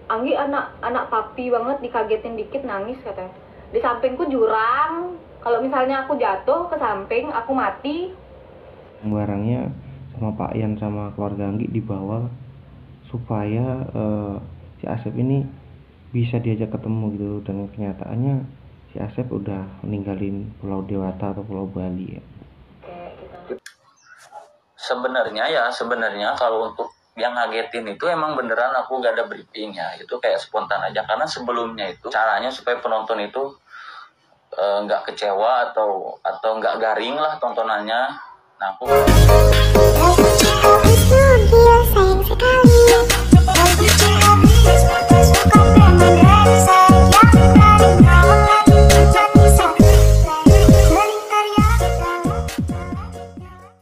Anggi anak papi banget, dikagetin dikit nangis katanya. Di sampingku jurang, kalau misalnya aku jatuh ke samping aku mati. Barangnya sama Pak Ian sama keluarga Anggi dibawa supaya si Asep ini bisa diajak ketemu gitu, dan kenyataannya si Asep udah meninggalin Pulau Dewata atau Pulau Bali ya. Sebenarnya kalau untuk yang ngagetin itu emang beneran aku gak ada briefing ya, itu kayak spontan aja, karena sebelumnya itu caranya supaya penonton itu nggak kecewa atau nggak garing lah tontonannya. Nah aku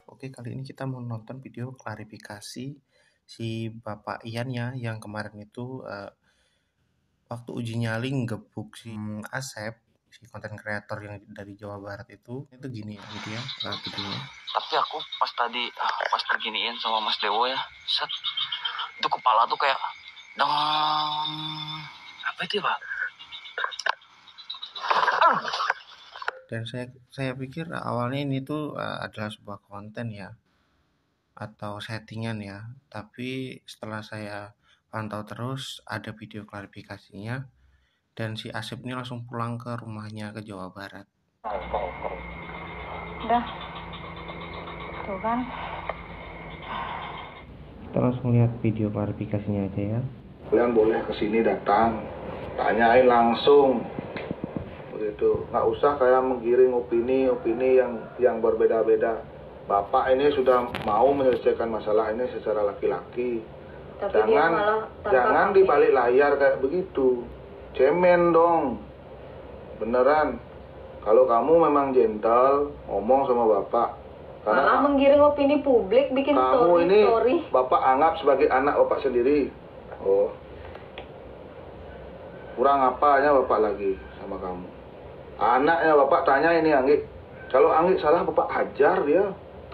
Oke, kali ini kita mau nonton video klarifikasi si Bapak Ian ya, yang kemarin itu waktu uji nyali ngebuk si Asep, si konten kreator yang dari Jawa Barat itu gini ya gitu ya videonya. Tapi aku pas tadi pas beginiin sama Mas Dewo ya, set, itu kepala tuh kayak dong, apa itu ya Pak? Dan saya pikir awalnya ini tuh adalah sebuah konten ya, atau settingan ya, tapi setelah saya pantau terus ada video klarifikasinya, dan si Asep ini langsung pulang ke rumahnya ke Jawa Barat. Udah, tuh kan. Kita langsung lihat video klarifikasinya aja ya. Kalian boleh kesini datang, tanyain langsung, begitu. Nggak usah kayak menggiring opini yang berbeda-beda. Bapak ini sudah mau menyelesaikan masalah ini secara laki-laki. Jangan di balik layar kayak begitu. Cemen dong, beneran. Kalau kamu memang gentle, ngomong sama bapak. Karena malah menggiring opini publik, bikin kamu ini story. bapak anggap sebagai anak bapak sendiri. Oh, kurang apanya bapak lagi sama kamu? Anaknya bapak tanya ini Anggi. Kalau Anggi salah bapak hajar dia.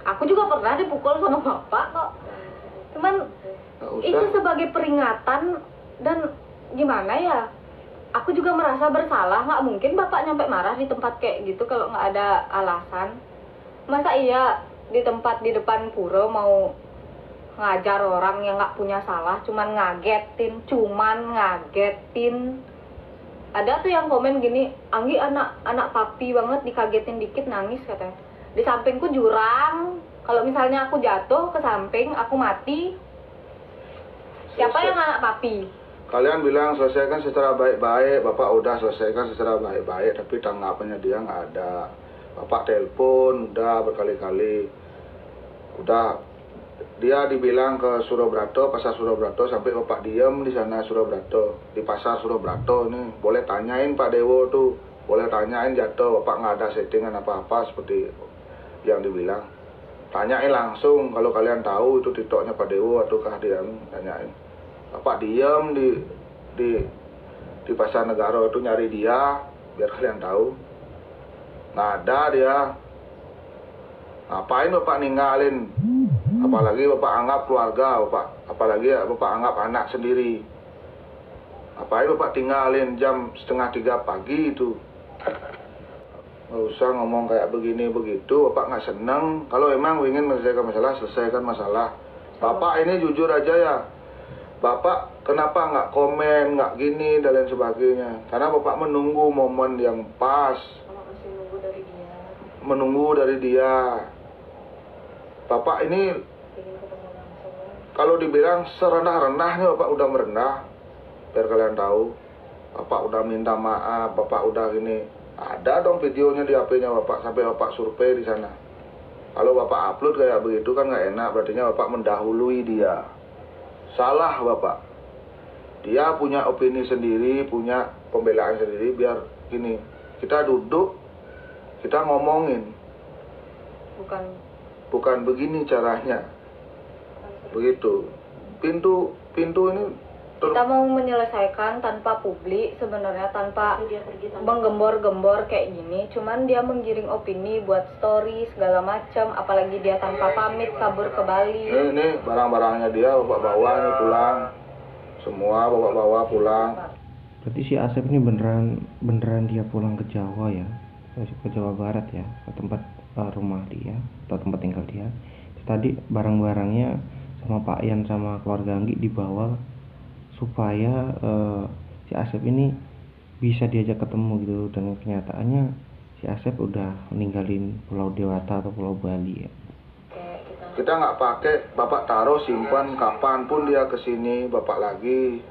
Aku juga pernah dipukul sama bapak kok. Cuman itu sebagai peringatan, dan gimana ya? Aku juga merasa bersalah. Nggak mungkin bapak nyampe marah di tempat kayak gitu kalau nggak ada alasan. Masa iya di tempat di depan pura mau ngajar orang yang nggak punya salah, cuman ngagetin. Ada tuh yang komen gini, Anggi anak papi banget, dikagetin dikit nangis katanya. Di sampingku jurang, kalau misalnya aku jatuh ke samping aku mati. Siapa yang anak papi? Kalian bilang selesaikan secara baik-baik, bapak udah selesaikan secara baik-baik, tapi tanggapannya dia nggak ada. Bapak telepon udah berkali-kali, udah dia dibilang ke Surobrato, pasar Surobrato, sampai bapak diem di sana Surobrato, di pasar Surobrato ini. Boleh tanyain Pak Dewo tuh, boleh tanyain jatuh, bapak nggak ada settingan apa-apa seperti yang dibilang. Tanyain langsung kalau kalian tahu itu tiktoknya Pak Dewo ataukah dia, tanyain. Bapak diem di pasar Negara itu nyari dia biar kalian tahu. Nggak ada dia. Ngapain bapak ninggalin? Apalagi bapak anggap keluarga bapak, apalagi bapak anggap anak sendiri. Ngapain bapak tinggalin jam 2:30 pagi itu? Nggak usah ngomong kayak begini begitu, bapak nggak seneng. Kalau emang ingin menyelesaikan masalah, selesaikan masalah. Bapak ini jujur aja ya, bapak kenapa nggak komen, nggak gini dan lain sebagainya? Karena bapak menunggu momen yang pas, menunggu dari dia. Bapak ini kalau dibilang serendah-rendahnya bapak udah merendah, biar kalian tahu. Bapak udah minta maaf, bapak udah gini. Ada dong videonya di HP-nya bapak, sampai bapak survei di sana. Kalau bapak upload kayak begitu kan nggak enak, berartinya bapak mendahului dia. Salah bapak. Dia punya opini sendiri, punya pembelaan sendiri, biar gini. Kita duduk, kita ngomongin. Bukan begini caranya. Begitu. Pintu ini kita mau menyelesaikan tanpa publik sebenarnya, tanpa menggembor-gembor kayak gini. Cuman dia menggiring opini buat story segala macam, apalagi dia tanpa pamit kabur ke Bali. Ini barang-barangnya dia bapak bawa nih pulang. semua bawa pulang. Berarti si Asep ini beneran dia pulang ke Jawa ya, ke Jawa Barat ya, ke tempat rumah dia atau tempat tinggal dia. Tadi barang-barangnya sama Pak Yan sama keluarga Anggi dibawa supaya si Asep ini bisa diajak ketemu gitu, dan kenyataannya si Asep udah ninggalin Pulau Dewata atau Pulau Bali ya. Kita nggak pakai, bapak taruh simpan, kapanpun dia kesini bapak lagi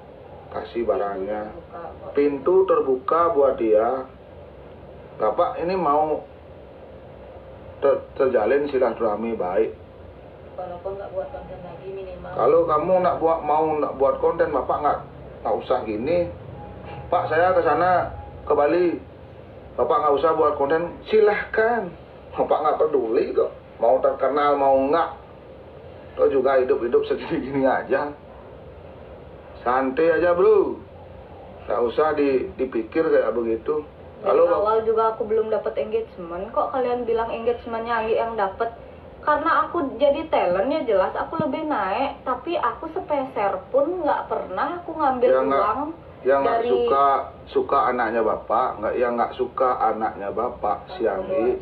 kasih barangnya. Pintu terbuka buat dia. Bapak ini mau terjalin silaturahmi baik. Walaupun nggak buat konten lagi minimal. Kalau kamu mau buat konten, bapak nggak usah gini. Pak, saya ke sana ke Bali. Bapak nggak usah buat konten, silahkan. Bapak nggak peduli kok. Mau terkenal mau nggak. Kok juga hidup segini-gini aja. Santai aja bro. Nggak usah dipikir kayak begitu. Dari awal juga aku belum dapat engagement. Kok kalian bilang engagementnya Anggi yang dapat? Karena aku jadi talent ya jelas aku lebih naik. Tapi aku sepeser pun nggak pernah aku ngambil uang. Yang nggak suka anaknya bapak, nggak suka anaknya bapak si Anggi.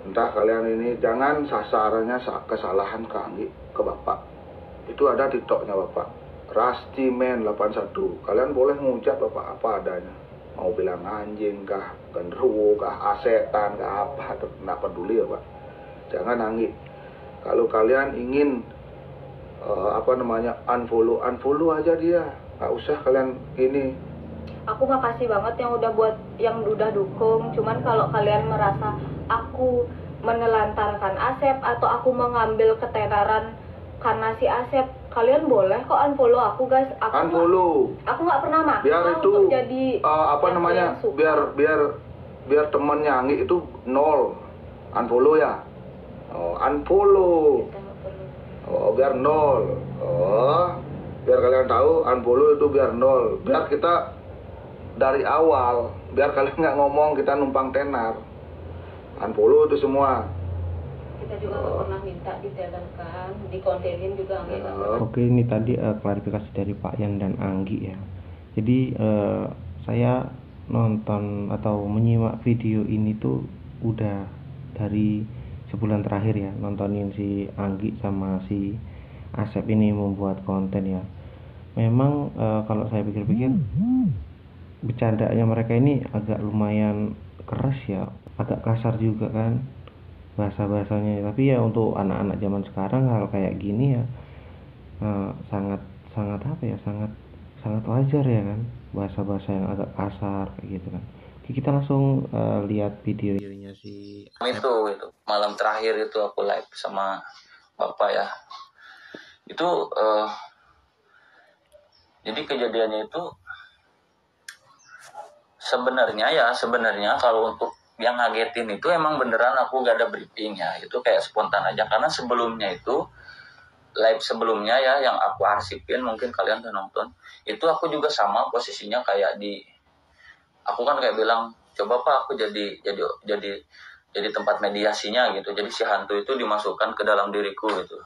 Entah kalian ini jangan sasarannya kesalahan ke Anggi, ke bapak. Itu ada TikToknya bapak. Rastiman 81. Kalian boleh ngucap bapak apa adanya. Mau bilang anjing kah, genderuwo kah, asetan kah, apa, nggak peduli ya pak. Jangan Anggi. Kalau kalian ingin unfollow aja dia. Nggak usah kalian ini. Aku makasih banget yang udah dukung. Cuman kalau kalian merasa aku menelantarkan Asep atau aku mengambil ketenaran karena si Asep, kalian boleh kok unfollow aku guys. Aku nggak pernah maksa biar itu untuk jadi biar temennya Anggi itu 0. Unfollow ya. Unfollow. Biar 0. Biar kalian tahu unfollow itu biar 0. Biar kita dari awal, biar kalian nggak ngomong kita numpang tenar. Unfollow itu semua. Kita juga nggak pernah minta ditelankan, dikontenin juga Anggi. Oke, ini tadi klarifikasi dari Pak Yan dan Anggi ya. Jadi saya nonton atau menyimak video ini tuh udah dari sebulan terakhir ya, nontonin si Anggi sama si Asep ini membuat konten ya. Memang kalau saya pikir-pikir bercandanya mereka ini agak lumayan keras ya, agak kasar juga kan bahasa-bahasanya. Tapi ya untuk anak-anak zaman sekarang hal kayak gini ya sangat wajar ya kan, bahasa-bahasa yang agak kasar kayak gitu kan. Oke, kita langsung lihat videonya si itu malam terakhir itu aku live sama bapak ya. Itu jadi kejadiannya itu sebenarnya kalau untuk yang ngagetin itu emang beneran aku gak ada briefing ya. Itu kayak spontan aja karena sebelumnya itu live sebelumnya ya yang aku arsipin, mungkin kalian udah nonton. Itu aku juga sama posisinya kayak aku kan kayak bilang coba pak aku jadi tempat mediasinya gitu. Jadi si hantu itu dimasukkan ke dalam diriku gitu.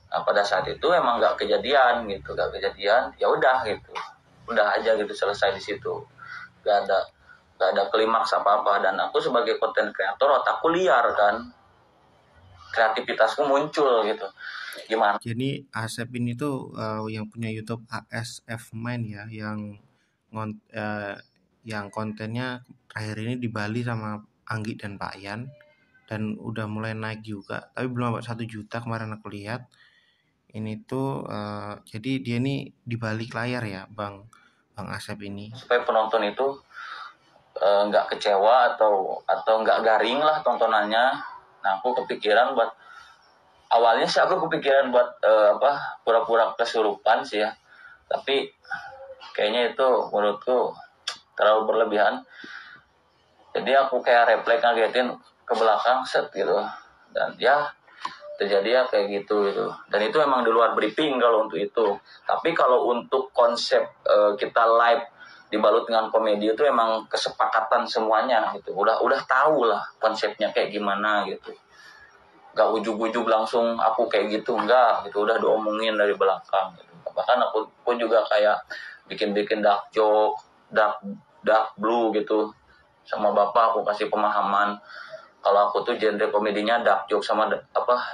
Nah pada saat itu emang gak kejadian. Ya udah gitu, udah aja gitu, selesai di situ. Gak ada klimaks apa-apa. Dan aku sebagai konten kreator otakku liar kan, kreativitasku muncul gitu. Gimana? Jadi Asep ini tuh yang punya YouTube ASF Mind ya, yang kontennya terakhir ini di Bali sama Anggi dan Pak Yan, dan udah mulai naik juga, tapi belum 1 juta kemarin aku lihat. Ini tuh jadi dia ini di balik layar ya Bang Asep ini, supaya penonton itu nggak kecewa atau nggak garing lah tontonannya. Nah aku kepikiran buat pura-pura kesurupan sih ya, tapi kayaknya itu menurutku terlalu berlebihan. Jadi aku kayak refleks ngagetin ke belakang set gitu, dan ya terjadi ya kayak gitu. Dan itu emang di luar briefing kalau untuk itu. Tapi kalau untuk konsep kita live dibalut dengan komedi itu emang kesepakatan semuanya gitu. Udah tahu lah konsepnya kayak gimana gitu. Gak ujug-ujug langsung aku kayak gitu, enggak gitu, udah diomongin dari belakang gitu. Bahkan aku pun juga kayak bikin dark joke, dark blue gitu. Sama bapak aku kasih pemahaman kalau aku tuh genre komedinya dark joke sama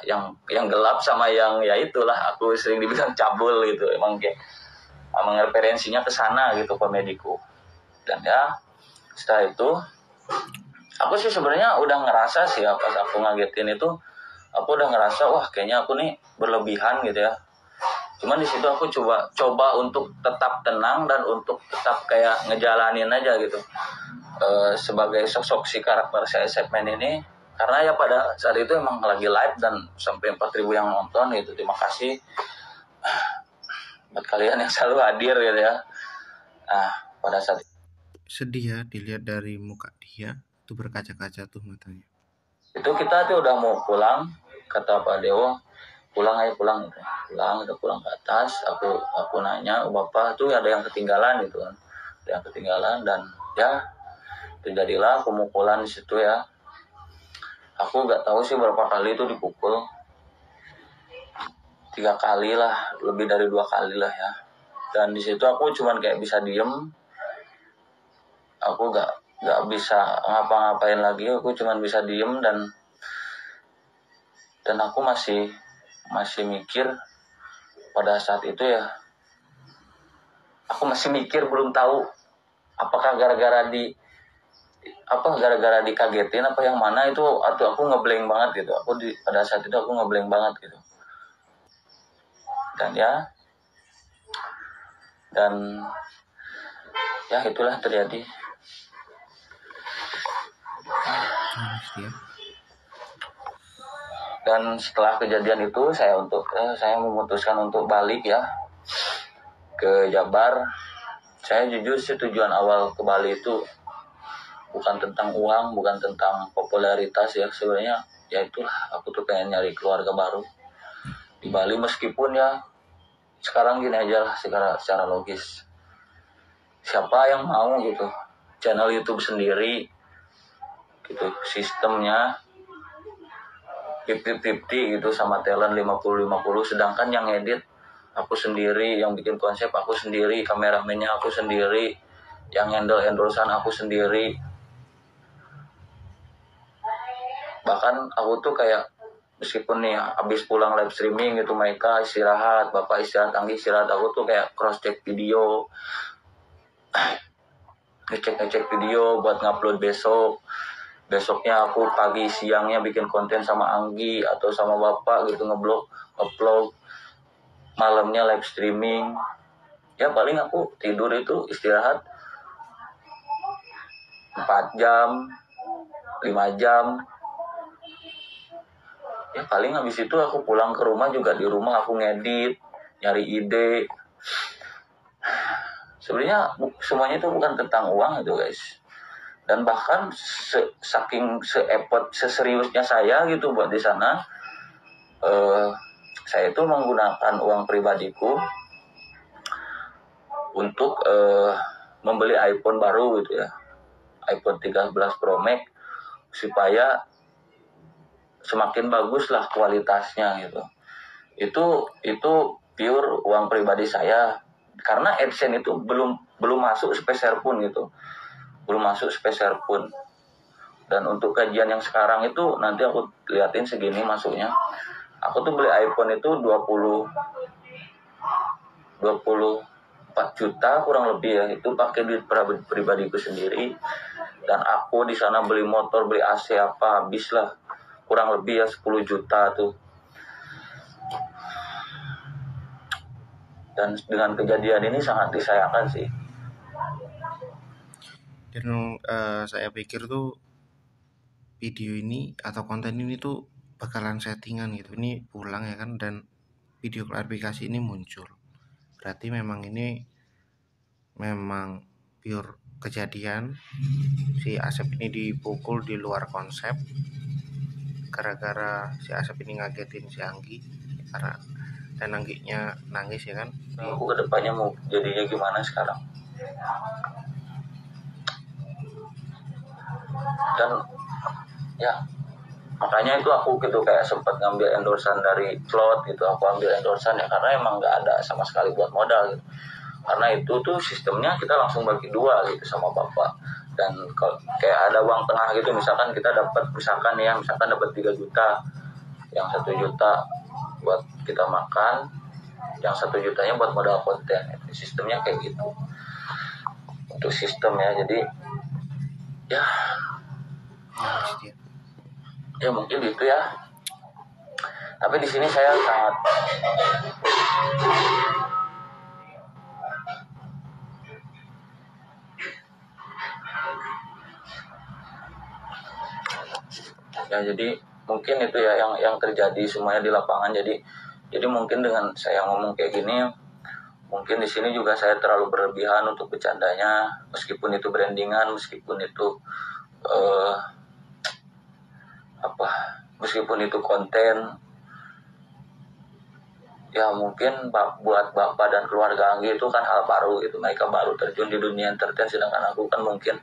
yang gelap sama yang ya itulah, aku sering dibilang cabul gitu. Emang referensinya ke sana gitu komediku. Dan ya setelah itu aku sih sebenarnya udah ngerasa sih ya, pas aku ngagetin itu aku udah ngerasa wah kayaknya aku nih berlebihan gitu ya. Cuman di situ aku coba untuk tetap tenang dan untuk tetap kayak ngejalanin aja gitu. Sebagai sosok si karakter si Segmen ini, karena ya pada saat itu emang lagi live dan sampai 4.000 yang nonton gitu. Terima kasih buat kalian yang selalu hadir gitu ya. Nah pada saat sedih ya dilihat dari muka dia tuh, berkaca-kaca tuh matanya. Itu kita tuh udah mau pulang, kata Pak Dewo, pulang gitu. Udah pulang ke atas, aku nanya, bapak tuh ada yang ketinggalan gitu kan. Ada yang ketinggalan dan ya terjadilah pemukulan di situ ya. Aku nggak tahu sih berapa kali itu dipukul. 3 kali lah, lebih dari 2 kali lah ya. Dan di situ aku cuman kayak bisa diem. Aku nggak bisa ngapa-ngapain lagi, aku cuman bisa diem dan aku masih mikir pada saat itu ya. Aku masih mikir, belum tahu apakah gara-gara dikagetin apa yang mana itu, atau aku ngeblank banget gitu. Pada saat itu aku ngeblank banget gitu. Dan ya itulah terjadi. Dan setelah kejadian itu saya memutuskan untuk balik ya ke Jabar. Saya jujur sih tujuan awal ke Bali itu bukan tentang uang, bukan tentang popularitas ya. Sebenarnya ya itulah, aku tuh pengen nyari keluarga baru di Bali. Meskipun ya sekarang gini aja lah, secara logis, siapa yang mau gitu channel YouTube sendiri gitu, sistemnya 50-50 gitu sama talent 50-50, sedangkan yang edit aku sendiri, yang bikin konsep aku sendiri, kameramennya aku sendiri, yang handle endorsean aku sendiri. Bahkan aku tuh kayak meskipun nih habis pulang live streaming gitu, mereka istirahat, bapak istirahat, Anggi istirahat, aku tuh kayak cross check video, ngecek video buat ngupload besoknya aku pagi siangnya bikin konten sama Anggi atau sama bapak gitu, upload, malamnya live streaming. Ya paling aku tidur itu istirahat 4 jam 5 jam. Ya paling habis itu aku pulang ke rumah, juga di rumah aku ngedit, nyari ide. Sebenarnya semuanya itu bukan tentang uang itu guys. Dan bahkan saking seseriusnya saya gitu buat di sana, saya itu menggunakan uang pribadiku untuk membeli iPhone baru gitu ya, iPhone 13 Pro Max, supaya semakin bagus lah kualitasnya gitu. Itu pure uang pribadi saya, karena AdSense itu belum masuk sepeser pun gitu. Belum masuk sepeser pun. Dan untuk kajian yang sekarang itu nanti aku liatin segini masuknya. Aku tuh beli iPhone itu 24 juta kurang lebih ya. Itu pakai duit pribadiku sendiri. Dan aku di sana beli motor, beli AC apa, habis lah kurang lebih ya 10 juta tuh. Dan dengan kejadian ini sangat disayangkan sih. Dan saya pikir tuh video ini atau konten ini tuh bakalan settingan gitu. Ini pulang ya kan, dan video klarifikasi ini muncul. Berarti memang ini memang pure kejadian. Si Asep ini dipukul di luar konsep gara-gara si Asep ini ngagetin si Anggi, karena dan Angginya nangis ya kan. Aku kedepannya mau jadinya gimana sekarang? Dan ya Makanya itu aku gitu kayak sempat ngambil endorsan dari slot gitu, aku ambil endorsan ya karena emang nggak ada sama sekali buat modal gitu. Karena itu tuh sistemnya kita langsung bagi dua gitu sama bapak, dan kalau kayak ada uang tengah gitu, misalkan kita dapat misalkan 3 juta, yang 1 juta buat kita makan, yang 1 jutanya buat modal konten. Sistemnya kayak gitu untuk sistem ya. Jadi ya ya mungkin gitu ya. Tapi di sini saya sangat ya, jadi mungkin itu ya yang terjadi semuanya di lapangan. Jadi mungkin dengan saya ngomong kayak gini, mungkin di sini juga saya terlalu berlebihan untuk bercandanya, meskipun itu brandingan, meskipun itu meskipun itu konten. Ya mungkin buat bapak dan keluarga Anggi itu kan hal baru gitu, mereka baru terjun di dunia entertain, sedangkan aku kan mungkin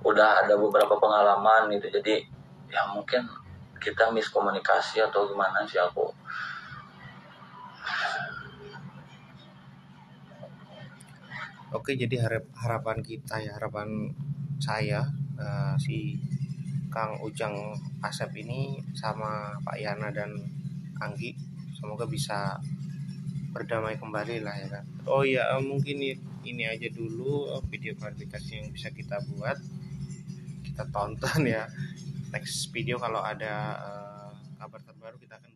udah ada beberapa pengalaman gitu. Jadi ya mungkin kita miskomunikasi atau gimana sih aku. Oke, jadi harapan kita ya, harapan saya si Kang Ujang Asep ini sama Pak Yana dan Anggi semoga bisa berdamai kembali lah ya kan. Oh ya, mungkin ini aja dulu video klarifikasi yang bisa kita buat, kita tonton ya. Next video kalau ada kabar terbaru kita akan